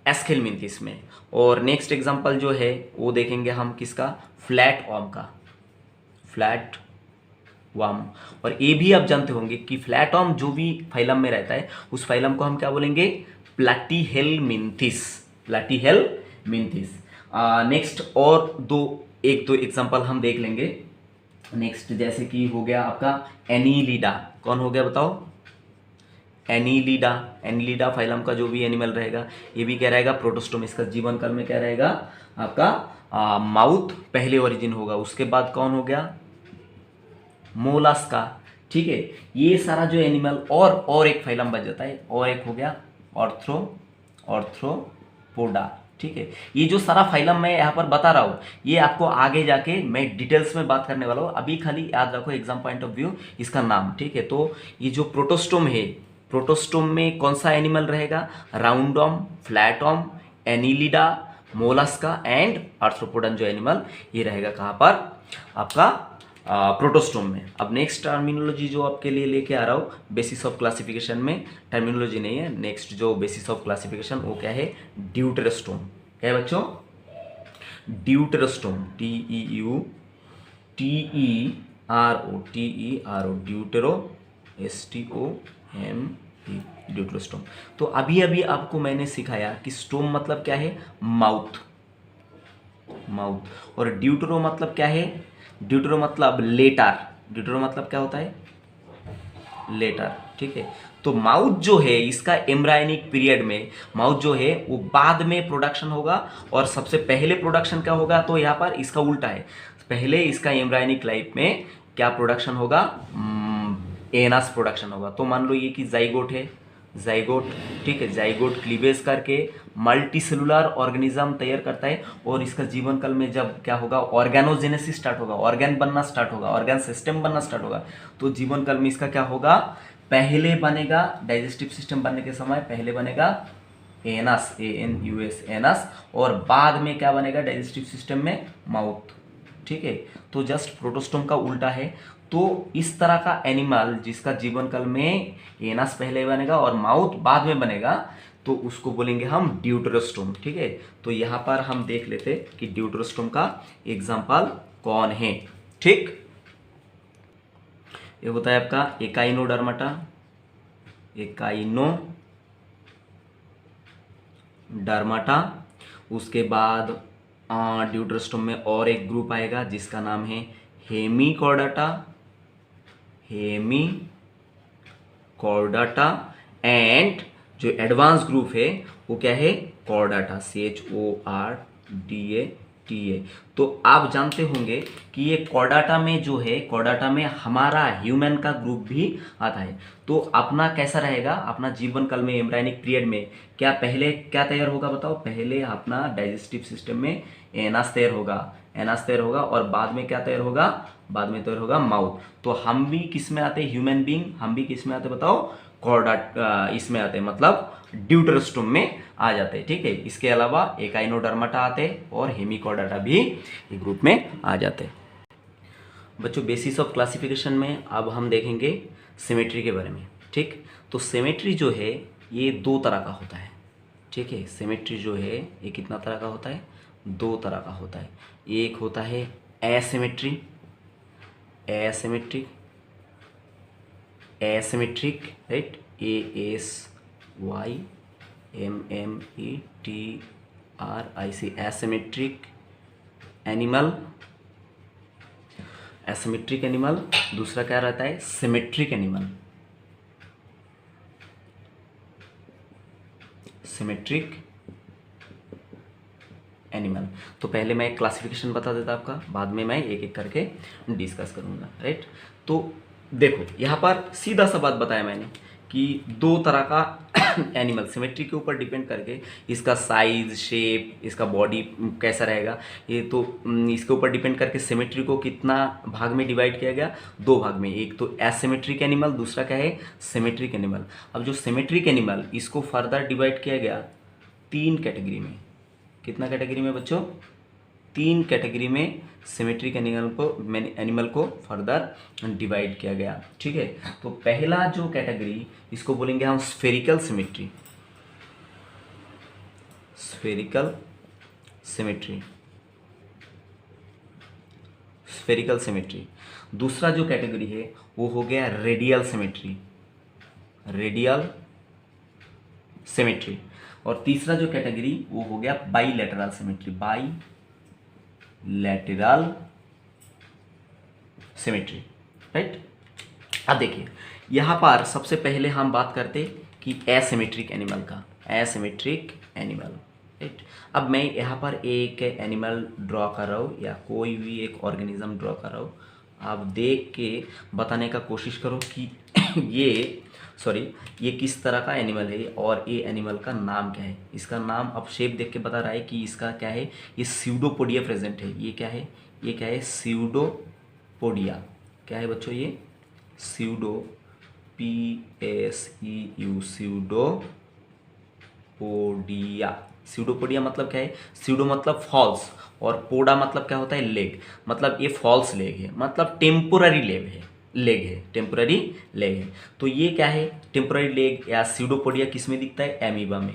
एस्केलमिंथिस में। और नेक्स्ट एग्जांपल जो है वो देखेंगे हम किसका, फ्लैट वर्म का, फ्लैट वर्म। और ये भी आप जानते होंगे कि फ्लैट वर्म जो भी फाइलम में रहता है उस फाइलम को हम क्या बोलेंगे, प्लैटीहेलमिंथिस, प्लैटीहेलमिंथिस। नेक्स्ट और एक दो एग्जांपल हम देख लेंगे। नेक्स्ट जैसे कि हो गया आपका एनीलिडा, कौन हो गया बताओ, एनीलिडा। एनीलिडा फाइलम का जो भी एनिमल रहेगा ये भी क्या रहेगा, प्रोटोस्टोम। इसका जीवन काल में क्या रहेगा आपका माउथ पहले ओरिजिन होगा, उसके बाद कौन हो गया, मोलास्का। ठीक है, ये सारा जो एनिमल और एक फाइलम बच जाता है, और एक हो गया ऑर्थ्रोपोडा। ठीक है, ये जो सारा फाइलम मैं यहाँ पर बता रहा हूँ ये आपको आगे जाके मैं डिटेल्स में बात करने वाला हूँ, अभी खाली याद रखो एग्जाम पॉइंट ऑफ व्यू इसका नाम। ठीक है, तो ये जो प्रोटोस्टोम है, प्रोटोस्टोम में कौन सा एनिमल रहेगा, राउंडॉम, फ्लैटॉम, एनीलिडा, मोलस्का एंड आर्थ्रोपोडन जो एनिमल ये रहेगा कहाँ पर आपका प्रोटोस्टोम में। अब नेक्स्ट टर्मिनोलॉजी जो आपके लिए लेके आ रहा हूँ बेसिस ऑफ क्लासिफिकेशन में, टर्मिनोलॉजी नहीं है, नेक्स्ट जो बेसिस ऑफ क्लासिफिकेशन वो क्या है, ड्यूटेरोस्टोम। क्या है बच्चों, deuterostome, TEUTERO, deutero, STOME, deuterostome. तो अभी अभी आपको मैंने सिखाया कि स्टोम मतलब क्या है, माउथ, और ड्यूटेरो मतलब क्या है, ड्यूटेरो मतलब लेटर, ड्यूटेरो मतलब क्या होता है, लेटर। ठीक है, तो माउथ जो है इसका एम्ब्रायनिक पीरियड में माउथ जो है वो बाद में प्रोडक्शन होगा, और सबसे पहले प्रोडक्शन क्या होगा, तो यहाँ पर इसका उल्टा है, पहले इसका एम्ब्रायनिक लाइफ में क्या प्रोडक्शन होगा, एनास प्रोडक्शन होगा। तो मान लो ये कि जाइगोट है, जाइगोट। ठीक है, जाइगोट क्लीवेज करके मल्टी सेलुलर ऑर्गेनिज्म तैयार करता है, और इसका जीवन काल में जब क्या होगा, ऑर्गेनोजेनेसिस स्टार्ट होगा, ऑर्गेन बनना स्टार्ट होगा, ऑर्गेन सिस्टम बनना स्टार्ट होगा, तो जीवन काल में इसका क्या होगा, पहले बनेगा डाइजेस्टिव सिस्टम बनने के समय पहले बनेगा एनस, ANUS, एनस, और बाद में क्या बनेगा डाइजेस्टिव सिस्टम में, माउथ। ठीक है, तो जस्ट प्रोटोस्टोम का उल्टा है। तो इस तरह का एनिमल जिसका जीवन काल में एनस पहले बनेगा और माउथ बाद में बनेगा, तो उसको बोलेंगे हम ड्यूटेरोस्टोम। ठीक है, तो यहां पर हम देख लेते कि ड्यूटेरोस्टोम का एग्जाम्पल कौन है। ठीक, ये होता है आपका एकाइनोडर्माटा, एकाइनोडर्माटा। उसके बाद ड्यूटेरोस्टोम में और एक ग्रुप आएगा जिसका नाम है हेमिकॉर्डाटा, हेमिकॉर्डाटा, एंड जो एडवांस ग्रुप है वो क्या है, कॉर्डाटा, CHORDATA। तो आप जानते होंगे कि ये कॉर्डाटा में जो है, कॉर्डाटा में हमारा ह्यूमन का ग्रुप भी आता है। तो अपना कैसा रहेगा, अपना जीवन काल में एम्ब्रायनिक पीरियड में क्या पहले क्या तैयार होगा बताओ, पहले अपना डाइजेस्टिव सिस्टम में एनास तैयार होगा, और बाद में क्या तैयार होगा, बाद में तैयार होगा माउथ। तो हम भी किस में आते हैं, ह्यूमन बीइंग, हम भी किस में आते बताओ, कॉर्डा इसमें आते हैं, मतलब ड्यूटेरोस्टोम में आ जाते हैं। ठीक है, इसके अलावा एकाइनोडर्माटा आते हैं और हेमिकॉर्डाटा भी एक ग्रुप में आ जाते हैं। बच्चों बेसिस ऑफ क्लासिफिकेशन में अब हम देखेंगे सिमेट्री के बारे में। ठीक, तो सिमेट्री जो है ये दो तरह का होता है। ठीक है, सिमेट्री जो है ये कितना तरह का होता है, दो तरह का होता है। एक होता है asymmetry, asymmetric, right, ASYMMETRIC, asymmetric animal, asymmetric animal. दूसरा क्या रहता है, सिमेट्रिक एनिमल, सिमेट्रिक एनिमल। तो पहले मैं एक क्लासिफिकेशन बता देता आपका, बाद में मैं एक एक करके डिस्कस करूंगा, राइट। तो देखो यहाँ पर सीधा सा बात बताया मैंने कि दो तरह का एनिमल, सिमेट्री के ऊपर डिपेंड करके इसका साइज, शेप, इसका बॉडी कैसा रहेगा, ये तो इसके ऊपर डिपेंड करके सिमेट्री को कितना भाग में डिवाइड किया गया, दो भाग में। एक तो एसिमेट्रिक एनिमल, दूसरा क्या है, सिमेट्रिक एनिमल। अब जो सिमेट्रिक एनिमल इसको फर्दर डिवाइड किया गया तीन कैटेगरी में। कितना कैटेगरी में बच्चों, तीन कैटेगरी में सिमेट्रिक एनिमल को फर्दर डिवाइड किया गया। ठीक है, तो पहला जो कैटेगरी इसको बोलेंगे हम spherical symmetry, spherical symmetry, spherical symmetry. दूसरा जो कैटेगरी है वो हो गया रेडियल सिमेट्री, रेडियल सिमेट्री। और तीसरा जो कैटेगरी वो हो गया bilateral symmetry, bilateral symmetry, right. अब देखिए यहाँ पर सबसे पहले हम बात करते कि एसिमेट्रिक एनिमल का, एसिमेट्रिक एनिमल, राइट। अब मैं यहाँ पर एक एनिमल ड्रॉ कर रहा हूँ या कोई भी एक ऑर्गेनिज्म ड्रॉ कर रहा हूँ, आप देख के बताने का कोशिश करो कि ये किस तरह का एनिमल है और ये एनिमल का नाम क्या है। इसका नाम अब शेप देख के बता रहा है कि इसका क्या है, ये स्यूडोपोडिया प्रेजेंट है। ये क्या है, ये क्या है, स्यूडोपोडिया। क्या है बच्चों, ये स्यूडो, PSEU, स्यूडोपोडिया। स्यूडोपोडिया मतलब क्या है, स्यूडो मतलब फॉल्स और पोडा मतलब क्या होता है, लेग। मतलब ये फॉल्स लेग है, मतलब टेम्पोररी लेग है, टेम्पोररी लेग है। तो ये क्या है, टेम्पोररी लेग या स्यूडोपोडिया किस में दिखता है, एमीबा में,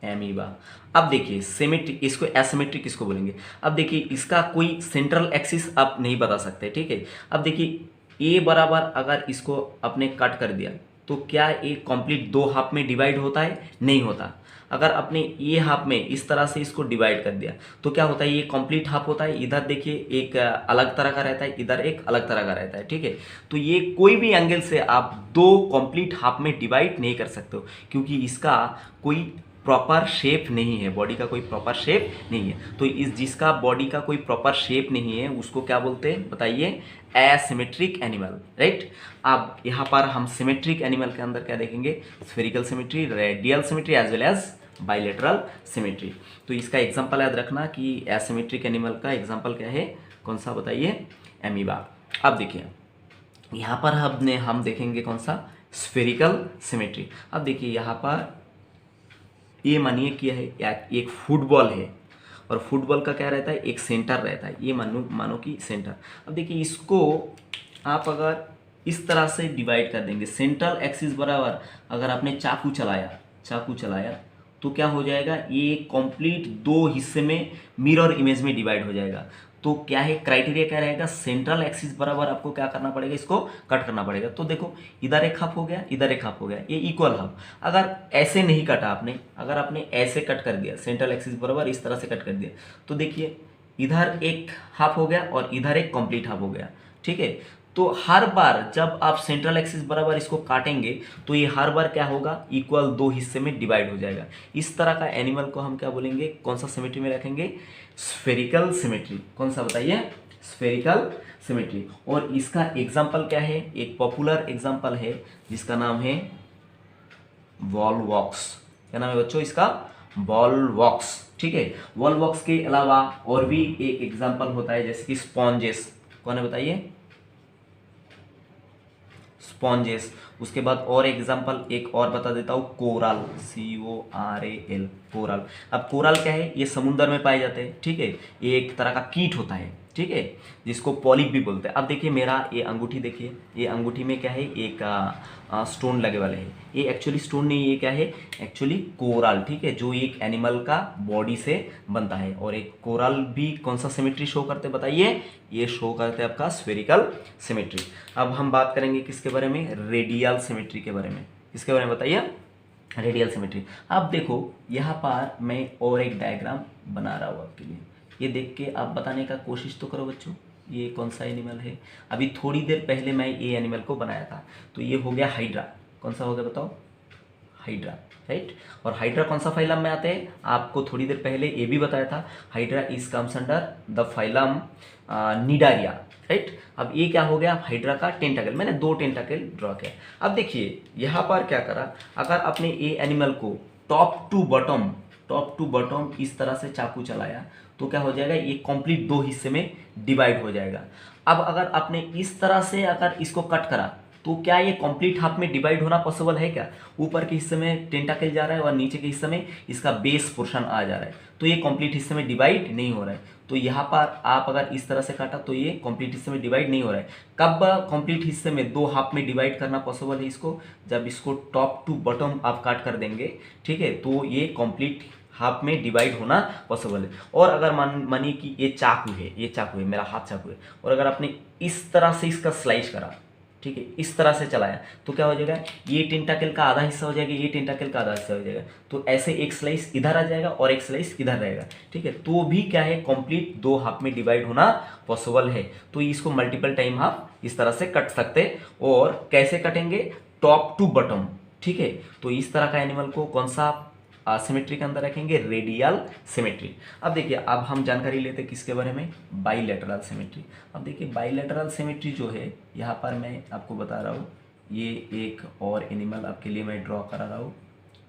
एमीबा। अब देखिए सिमेट्रिक, इसको एसिमेट्रिक किसको बोलेंगे। अब देखिए इसका कोई सेंट्रल एक्सिस आप नहीं बता सकते, ठीक है। अब देखिए ए बराबर अगर इसको आपने कट कर दिया तो क्या ये कंप्लीट दो हाफ में डिवाइड होता है, नहीं होता। अगर आपने ये हाफ में इस तरह से इसको डिवाइड कर दिया तो क्या होता है, ये कंप्लीट हाफ होता है। इधर देखिए एक अलग तरह का रहता है, इधर एक अलग तरह का रहता है, ठीक है। तो ये कोई भी एंगल से आप दो कंप्लीट हाफ में डिवाइड नहीं कर सकते हो, क्योंकि इसका कोई प्रॉपर शेप नहीं है, बॉडी का कोई प्रॉपर शेप नहीं है। तो इस जिसका बॉडी का कोई प्रॉपर शेप नहीं है उसको क्या बोलते हैं बताइए, एसिमेट्रिक एनिमल, राइट। अब यहाँ पर हम सिमेट्रिक एनिमल के अंदर क्या देखेंगे, spherical symmetry, radial symmetry as well as bilateral symmetry. तो इसका एग्जांपल याद रखना कि एसिमेट्रिक एनिमल का एग्जांपल क्या है, कौन सा बताइए, एमीबा। अब देखिए यहाँ पर हम देखेंगे कौन सा, स्फेरिकल सिमेट्री। अब देखिए यहाँ पर ये मानिए क्या है, एक फुटबॉल है और फुटबॉल का क्या रहता है, एक सेंटर रहता है। ये मानो कि सेंटर। अब देखिए इसको आप अगर इस तरह से डिवाइड कर देंगे, सेंट्रल एक्सिस बराबर अगर आपने चाकू चलाया तो क्या हो जाएगा, ये कंप्लीट दो हिस्से में मिरर इमेज में डिवाइड हो जाएगा। तो क्या है, क्राइटेरिया क्या रहेगा, सेंट्रल एक्सिस बराबर आपको क्या करना पड़ेगा, इसको कट करना पड़ेगा। तो देखो इधर एक हाफ हो गया, इधर एक हाफ हो गया, ये इक्वल हाफ। अगर ऐसे नहीं कटा आपने, अगर आपने ऐसे कट कर दिया, सेंट्रल एक्सिस बराबर इस तरह से कट कर दिया, तो देखिए इधर एक हाफ हो गया और इधर एक कंप्लीट हाफ हो गया, ठीक है। तो हर बार जब आप सेंट्रल एक्सिस बराबर इसको काटेंगे तो ये हर बार क्या होगा, इक्वल दो हिस्से में डिवाइड हो जाएगा। इस तरह का एनिमल को हम क्या बोलेंगे, कौन सा सिमेट्री में रखेंगे, स्फेरिकल सिमेट्री। कौन सा बताइए, स्फेरिकल सिमेट्री। और इसका एग्जाम्पल क्या है, एक पॉपुलर एग्जाम्पल है जिसका नाम है वॉलवॉक्स। क्या नाम है बच्चों इसका, वॉलवॉक्स, ठीक है। वॉलवॉक्स के अलावा और भी एक एग्जाम्पल होता है जैसे कि स्पॉन्जेस। कौन है बताइए, स्पॉन्जेस। उसके बाद और एग्जांपल एक और बता देता हूँ, कोरल, CORAL, कोरल। अब कोरल क्या है, ये समुद्र में पाए जाते हैं, ठीक है। ये एक तरह का कीट होता है, ठीक है, जिसको पॉलिप भी बोलते हैं। अब देखिए मेरा ये अंगूठी देखिए, ये अंगूठी में क्या है, एक स्टोन लगे वाले हैं। ये एक्चुअली स्टोन नहीं, ये क्या है, एक्चुअली कोरल, ठीक है, जो एक एनिमल का बॉडी से बनता है। और एक कोरल भी कौन सा सिमेट्री शो करते हैं बताइए, ये शो करते हैं आपका स्फेरिकल सिमेट्री। अब हम बात करेंगे किसके बारे में, रेडियल सिमेट्री के बारे में। किसके बारे में बताइए, रेडियल सिमेट्री। अब देखो यहाँ पर मैं और एक डायग्राम बना रहा हूँ आपके लिए, ये देख के आप बताने का कोशिश तो करो बच्चों, ये कौन सा एनिमल है। अभी थोड़ी देर पहले मैं ये एनिमल को बनाया था, तो ये हो गया हाइड्रा। कौन सा हो गया बताओ, हाइड्रा, राइट। और हाइड्रा कौन सा फाइलम में आते हैं, आपको थोड़ी देर पहले ये भी बताया था, hydra is comes under the phylum Cnidaria, right. अब ये क्या हो गया, हाइड्रा का टेंटाकल, मैंने दो टेंटाकल ड्रॉ किया। अब देखिए यहाँ पर क्या करा, अगर आपने ये एनिमल को टॉप टू बॉटम इस तरह से चाकू चलाया तो क्या हो जाएगा, ये कंप्लीट दो हिस्से में डिवाइड हो जाएगा। अब अगर आपने इस तरह से अगर इसको कट करा तो क्या ये कंप्लीट हाफ में डिवाइड होना पॉसिबल है क्या? ऊपर के हिस्से में टेंटाकल जा रहा है और नीचे के हिस्से में इसका बेस पोर्शन आ जा रहा है, तो ये कंप्लीट हिस्से में डिवाइड नहीं हो रहा है। तो यहाँ पर आप अगर इस तरह से काटा तो ये कंप्लीट हिस्से में डिवाइड नहीं हो रहा है। कब कंप्लीट हिस्से में दो हाफ में डिवाइड करना पॉसिबल है इसको? जब इसको टॉप टू बॉटम आप काट कर देंगे, ठीक है, तो ये कंप्लीट हाफ में डिवाइड होना पॉसिबल है। और अगर मानिए कि ये चाकू है, ये चाकू है, मेरा हाथ चाकू है, और अगर आपने इस तरह से इसका स्लाइस करा, ठीक है, इस तरह से चलाया, तो क्या हो जाएगा, ये टेंटाकल का आधा हिस्सा हो जाएगा, ये टेंटाकल का आधा हिस्सा हो जाएगा। तो ऐसे एक स्लाइस इधर आ जाएगा और एक स्लाइस इधर रहेगा, ठीक है। तो भी क्या है, कंप्लीट दो हाफ में डिवाइड होना पॉसिबल है। तो इसको मल्टीपल टाइम आप इस तरह से कट सकते। और कैसे कटेंगे? टॉप टू बॉटम, ठीक है। तो इस तरह का एनिमल को कौन सा सिमेट्री के अंदर रखेंगे? Radial symmetry. अब देखिए, अब हम जानकारी लेते हैं किसके बारे में? Bilateral symmetry. अब देखिए, बाइलेटरल सिमेट्री जो है, यहाँ पर मैं आपको बता रहा हूँ, ये एक और एनिमल आपके लिए मैं ड्रॉ करा रहा हूँ,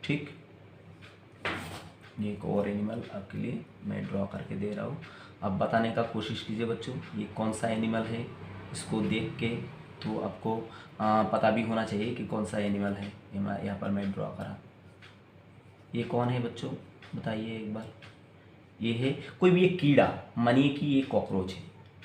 ठीक। ये एक और एनिमल आपके लिए मैं ड्रॉ करके दे रहा हूँ। अब बताने का कोशिश कीजिए बच्चों, ये कौन सा एनिमल है। इसको देख के तो आपको पता भी होना चाहिए कि कौन सा एनिमल है। यहाँ पर मैं ड्रॉ करा, ये कौन है बच्चों, बताइए एक बार। ये है कोई भी एक कीड़ा, मानिए कि ये कॉकरोच है,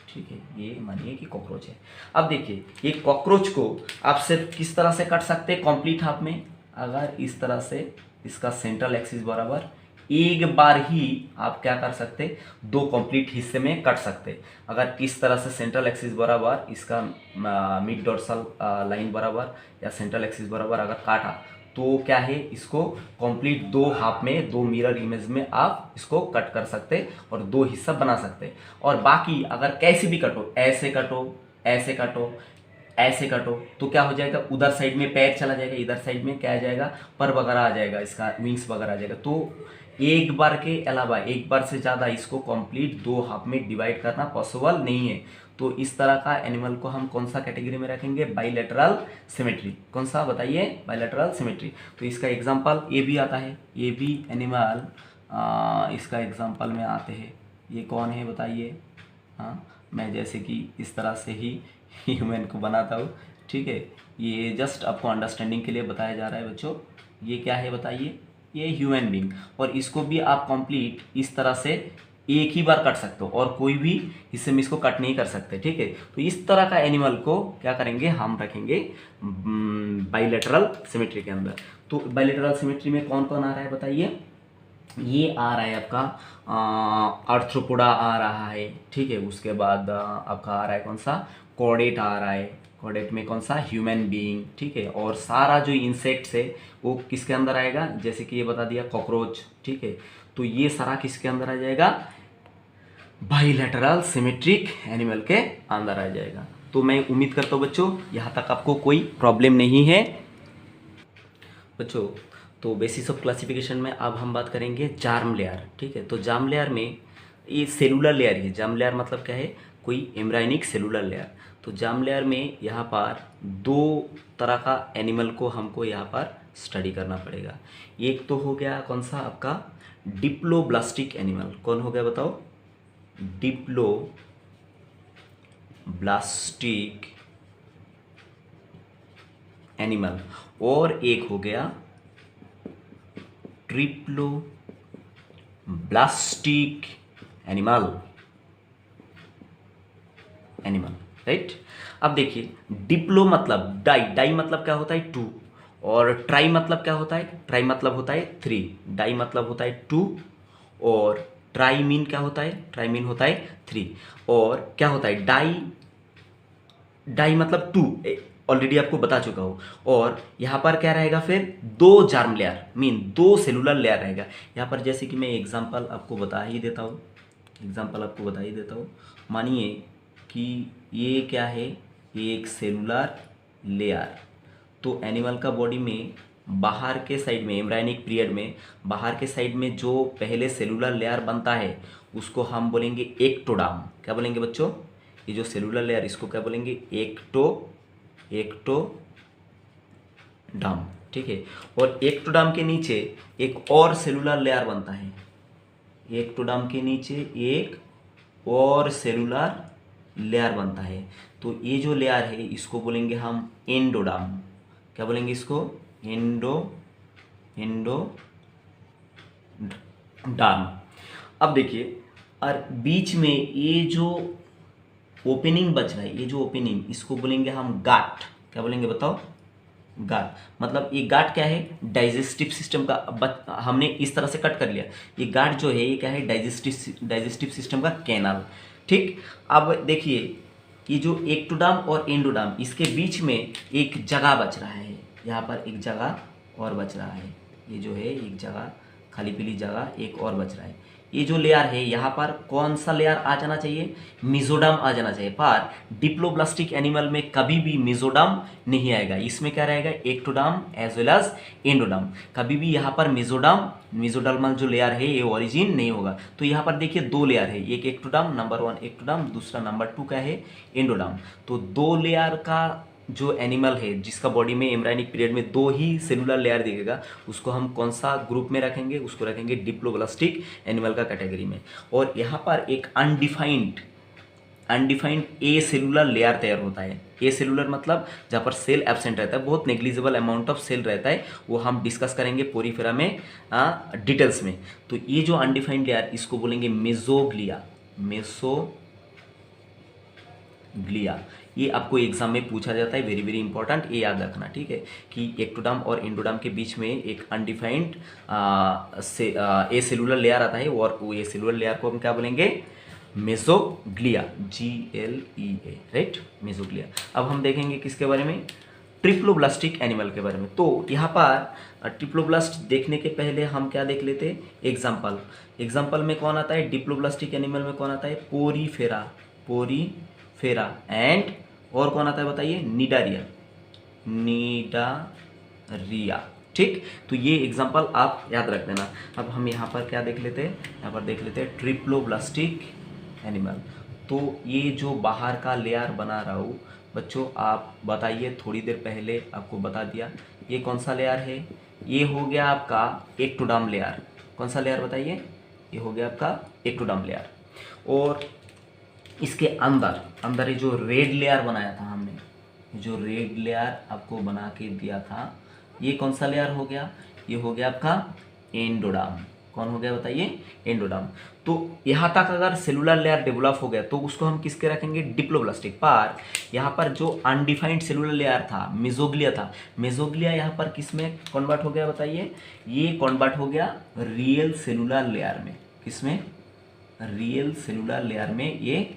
ठीक है, ये मानिए कि कॉकरोच है। अब देखिए, ये कॉकरोच को आप सिर्फ किस तरह से कट सकते हैं कंप्लीट हाफ में? अगर इस तरह से इसका सेंट्रल एक्सिस बराबर, एक बार ही आप क्या कर सकते, दो कंप्लीट हिस्से में कट सकते। अगर इस तरह से सेंट्रल एक्सिस बराबर, इसका मिड डोर्सल लाइन बराबर या सेंट्रल एक्सिस बराबर अगर काटा, तो क्या है, इसको कंप्लीट दो हाफ में, दो मिरर इमेज में आप इसको कट कर सकते और दो हिस्सा बना सकते। और बाकी अगर कैसे भी कटो, ऐसे कटो, ऐसे कटो, ऐसे कटो, तो क्या हो जाएगा, उधर साइड में पैर चला जाएगा, इधर साइड में क्या आ जाएगा, पर वगैरह आ जाएगा, इसका विंग्स वगैरह आ जाएगा। तो एक बार के अलावा एक बार से ज़्यादा इसको कंप्लीट दो हाफ में डिवाइड करना पॉसिबल नहीं है। तो इस तरह का एनिमल को हम कौन सा कैटेगरी में रखेंगे? Bilateral symmetry. कौन सा बताइए? Bilateral symmetry. तो इसका एग्जांपल ये भी आता है, ये भी एनिमल इसका एग्जांपल में आते हैं। ये कौन है बताइए? हाँ, मैं जैसे कि इस तरह से ही ह्यूमन को बनाता हूँ, ठीक है। ये जस्ट आपको अंडरस्टैंडिंग के लिए बताया जा रहा है बच्चों। ये क्या है बताइए? ये ह्यूमन बींग। और इसको भी आप कंप्लीट इस तरह से एक ही बार कट सकते हो और कोई भी हिस्से में इसको कट नहीं कर सकते, ठीक है। तो इस तरह का एनिमल को क्या करेंगे, हम रखेंगे बाइलेटरल सिमेट्री के अंदर। तो बाइलेटरल सिमेट्री में कौन कौन आ रहा है बताइए? ये आ रहा है आपका आर्थ्रोपोडा आ रहा है, ठीक है। उसके बाद आपका आ रहा है कौन सा? कॉर्डेट आ रहा है। कॉर्डेट में कौन सा? ह्यूमन बीइंग, ठीक है। और सारा जो इंसेक्ट्स है वो किसके अंदर आएगा? जैसे कि ये बता दिया, कॉकरोच, ठीक है। तो ये सारा किसके अंदर आ जाएगा? बाइलेटरल सिमेट्रिक एनिमल के अंदर आ जाएगा। तो मैं उम्मीद करता हूँ बच्चों यहाँ तक आपको कोई प्रॉब्लम नहीं है बच्चों। तो बेसिस ऑफ क्लासिफिकेशन में अब हम बात करेंगे जार्म लेयर, ठीक है। तो जार्म लेयर में ये सेलुलर लेयर है। जार्म लेयर मतलब क्या है? कोई एम्ब्रायनिक सेलुलर लेयर। तो जार्म लेयर में यहाँ पर दो तरह का एनिमल को हमको यहाँ पर स्टडी करना पड़ेगा। एक तो हो गया कौन सा आपका? Diploblastic animal. कौन हो गया बताओ? Diploblastic animal. और एक हो गया ट्रिप्लोब्लास्टिक एनिमल, राइट। अब देखिए, डिप्लो मतलब डाई, डाई मतलब क्या होता है? टू। और ट्राई मतलब क्या होता है? ट्राई मतलब होता है थ्री। डाई मतलब होता है टू, और ट्राई मीन क्या होता है? ट्राई मीन होता है थ्री। और क्या होता है? डाई, डाई मतलब टू, ऑलरेडी आपको बता चुका हूँ। और यहाँ पर क्या रहेगा फिर? दो जार्म लेयर मीन दो सेलुलर लेयर रहेगा। यहाँ पर जैसे कि मैं एग्जांपल आपको बता ही देता हूँ, मानिए कि ये क्या है? ये एक सेलुलर लेयर। तो एनिमल का बॉडी में बाहर के साइड में, एम्ब्रायनिक पीरियड में बाहर के साइड में जो पहले सेलुलर लेयर बनता है उसको हम बोलेंगे एक्टोडार्म। क्या बोलेंगे बच्चों? ये जो सेलुलर लेयर, इसको क्या बोलेंगे? एक्टोडार्म, ठीक है। और एक्टोडार्म के नीचे एक और सेलुलर लेयर बनता है। एक्टोडार्म के नीचे एक और सेलुलर लेयर बनता है। तो ये जो लेयर है इसको बोलेंगे हम एंडोडर्म। क्या बोलेंगे इसको? एंडोडर्म। अब देखिए, और बीच में ये जो ओपनिंग बच रहा है, ये जो ओपनिंग, इसको बोलेंगे हम गाट। क्या बोलेंगे बताओ? गाट। मतलब ये गाट क्या है? डाइजेस्टिव सिस्टम का हमने इस तरह से कट कर लिया। ये गाट जो है ये क्या है? डाइजेस्टिव सिस्टम का कैनाल। ठीक। अब देखिए, ये जो एक्टोडर्म और एंडोडर्म, इसके बीच में एक जगह बच रहा है। यहाँ पर एक जगह और बच रहा है। ये जो है एक जगह, खाली पीली जगह एक और बच रहा है। ये जो लेयर है यहाँ पर कौन सा लेयर आ जाना चाहिए? मेसोडर्म आ जाना चाहिए। पर डिप्लोब्लास्टिक एनिमल में कभी भी मेसोडर्म नहीं आएगा। इसमें क्या रहेगा? Ectoderm as well as endoderm. कभी भी यहाँ पर मेसोडर्मल जो लेयर है ये ओरिजिन नहीं होगा। तो यहाँ पर देखिए दो लेयर है, एक एक्टोडर्म, नंबर 1 एक्टोडर्म, दूसरा नंबर 2 क्या है? एंडोडर्म। तो दो लेयर का जो एनिमल है जिसका बॉडी में एम्ब्रायनिक पीरियड में दो ही सेलुलर लेयर दिखेगा, उसको हम कौन सा ग्रुप में रखेंगे? उसको रखेंगे डिप्लोब्लास्टिक एनिमल का कैटेगरी में। और यहाँ पर एक अनडिफाइंड ए सेलुलर लेयर तैयार होता है। ए सेलुलर मतलब जहाँ पर सेल एब्सेंट रहता है, बहुत नेग्लिजिबल अमाउंट ऑफ सेल रहता है, वो हम डिस्कस करेंगे पोरीफेरा में डिटेल्स में। तो ये जो अनडिफाइंड लेयर इसको बोलेंगे मेसोग्लिया। मेसोग्लिया ये आपको एग्जाम में पूछा जाता है, वेरी वेरी इंपॉर्टेंट, ये याद रखना। ठीक है कि एक्टोडर्म और एंडोडर्म के बीच में एक अनडिफाइंड ए सेलुलर लेयर आता है, और वो ए सेलुलर लेयर को हम क्या बोलेंगे? मेसोग्लिया। GLEA, right, mesoglea. अब हम देखेंगे किसके बारे में? ट्रिप्लोब्लास्टिक एनिमल के बारे में। तो यहाँ पर ट्रिप्लोब्लास्ट देखने के पहले हम क्या देख लेते हैं? एग्जाम्पल में कौन आता है? डिप्लोब्लास्टिक एनिमल में कौन आता है? पोरीफेरा एंड और कौन आता है बताइए? निडारिया। ठीक। तो ये एग्जाम्पल आप याद रख देना। अब हम यहाँ पर क्या देख लेते हैं? यहाँ पर देख लेते हैं ट्रिप्लोब्लास्टिक एनिमल। तो ये जो बाहर का लेयर बना रहा हूँ बच्चों, आप बताइए, थोड़ी देर पहले आपको बता दिया, ये कौन सा लेयर है? ये हो गया आपका एक्टोडर्म लेयर। कौन सा लेयर बताइए? ये हो गया आपका एक्टोडर्म लेयर। और इसके अंदर ये जो रेड लेयर बनाया था हमने, जो रेड लेयर आपको बना के दिया था, ये कौन सा लेयर हो गया? ये हो गया आपका एंडोडर्म। कौन हो गया बताइए? एंडोडर्म। तो यहाँ तक अगर सेलुलर लेयर डेवलप हो गया तो उसको हम किसके रखेंगे? डिप्लोब्लास्टिक। पर यहाँ पर जो अनडिफाइंड सेलुलर लेयर था, मेसोग्लिया था, मेसोग्लिया यहाँ पर किस में कन्वर्ट हो गया बताइए? ये कन्वर्ट हो गया रियल सेलुलर लेयर में। किस में? रियल सेलुलर लेयर में ये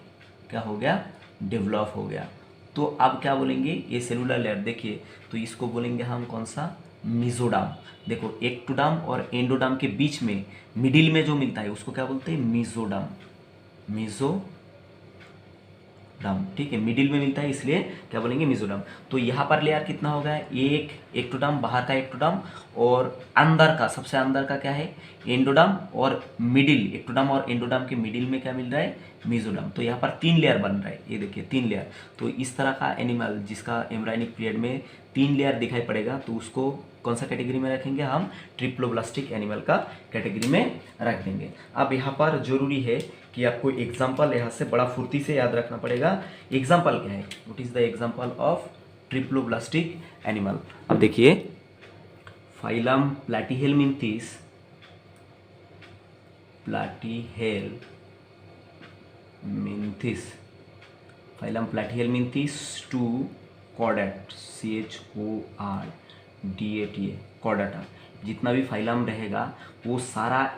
क्या हो गया? डेवलप हो गया। तो अब क्या बोलेंगे? ये सेलुलर लेयर देखिए, तो इसको बोलेंगे हम कौन सा? मेसोडर्म। देखो, एक्टोडर्म और एंडोडर्म के बीच में मिडिल में जो मिलता है उसको क्या बोलते हैं? मेसोडर्म। ठीक है, मिडिल में मिलता है इसलिए क्या बोलेंगे? मेसोडर्म। तो यहाँ पर लेयर कितना हो गया? एक एक्टोडर्म, बाहर का एक्टोडर्म, और अंदर का, सबसे अंदर का क्या है? एंडोडर्म, और मिडिल, एक्टोडर्म और एंडोडर्म के मिडिल में क्या मिल रहा है? मेसोडर्म। तो यहाँ पर 3 लेयर बन रहा है, ये देखिए 3 लेयर। तो इस तरह का एनिमल जिसका एम्ब्रायनिक पीरियड में 3 लेयर दिखाई पड़ेगा तो उसको कौन सा कैटेगरी में रखेंगे? हम ट्रिप्लोब्लास्टिक एनिमल का कैटेगरी में रख देंगे। अब यहाँ पर जरूरी है कि आपको एग्जाम्पल यहाँ से बड़ा फुर्ती से याद रखना पड़ेगा। एग्जाम्पल क्या है? What is the example of triploblastic animal? अब देखिए, phylum प्लैटीहेलमिन्थिस, phylum प्लैटीहेलमिन्थिस 2 chordate, CHORDATA, Chordata. जितना भी फाइलम रहेगा वो सारा,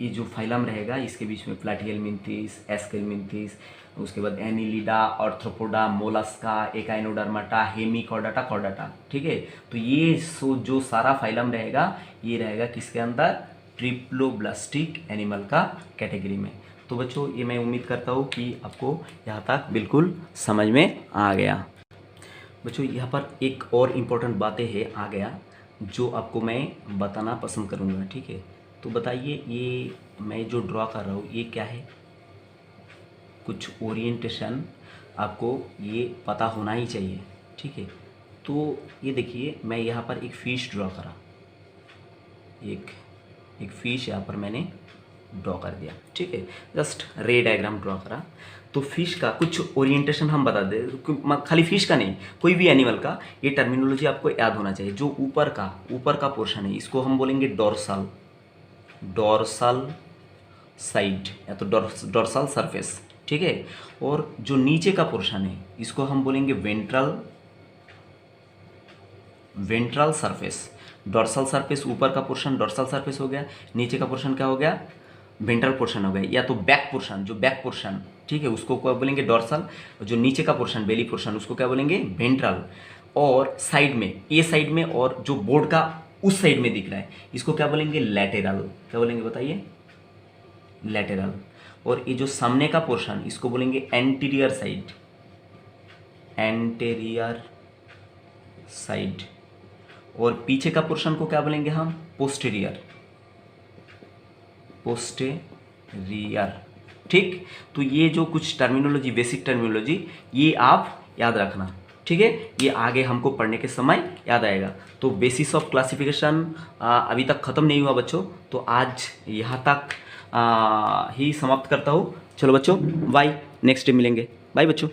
ये जो फाइलम रहेगा इसके बीच में प्लैटीहेलमिन्थिस, एस्केलमिन्थिस, उसके बाद annelida, arthropoda, mollusca, echinodermata, hemichordata, chordata. ठीक है, तो ये जो सारा फाइलम रहेगा ये रहेगा किसके अंदर? ट्रिप्लोब्लास्टिक एनिमल का कैटेगरी में। तो बच्चों, ये मैं उम्मीद करता हूँ कि आपको यहाँ तक बिल्कुल समझ में आ गया। बच्चों, यहाँ पर एक और इम्पोर्टेंट बातें है आ गया जो आपको मैं बताना पसंद करूँगा। ठीक है, तो बताइए, ये मैं जो ड्रॉ कर रहा हूँ ये क्या है? कुछ ओरिएंटेशन आपको ये पता होना ही चाहिए। ठीक है, तो ये देखिए, मैं यहाँ पर एक फ़िश ड्रॉ करा, एक फ़िश यहाँ पर मैंने ड्रॉ कर दिया, ठीक है, जस्ट रे डायग्राम ड्रॉ करा। तो फिश का कुछ ओरिएंटेशन हम बता दें, खाली फिश का नहीं, कोई भी एनिमल का ये टर्मिनोलॉजी आपको याद होना चाहिए। जो ऊपर का पोर्शन है इसको हम बोलेंगे डोर्सल, डोर्सल साइड या तो डोर्सल सरफेस, ठीक है। और जो नीचे का पोर्शन है इसको हम बोलेंगे ventral, ventral surface. Dorsal surface ऊपर का पोर्शन डोर्सल सरफेस हो गया, नीचे का पोर्शन क्या हो गया, वेंट्रल पोर्शन हो गया, या तो बैक पोर्शन, जो बैक पोर्शन, ठीक है, उसको क्या बोलेंगे डोर्सल, जो नीचे का पोर्शन बेली पोर्शन उसको क्या बोलेंगे वेंट्रल। और साइड में, ये साइड में और जो बोर्ड का उस साइड में दिख रहा है इसको क्या बोलेंगे लैटेरल, क्या बोलेंगे बताइए, लैटेरल। और ये जो सामने का पोर्शन इसको बोलेंगे एंटीरियर साइड, एंटीरियर साइड। और पीछे का पोर्शन को क्या बोलेंगे हम पोस्टीरियर, पोस्टीरियर, ठीक। तो ये जो कुछ टर्मिनोलॉजी, बेसिक टर्मिनोलॉजी, ये आप याद रखना, ठीक है, ये आगे हमको पढ़ने के समय याद आएगा। तो बेसिस ऑफ क्लासिफिकेशन अभी तक ख़त्म नहीं हुआ बच्चों, तो आज यहाँ तक ही समाप्त करता हूँ। चलो बच्चों बाय, नेक्स्ट डे मिलेंगे, बाय बच्चों।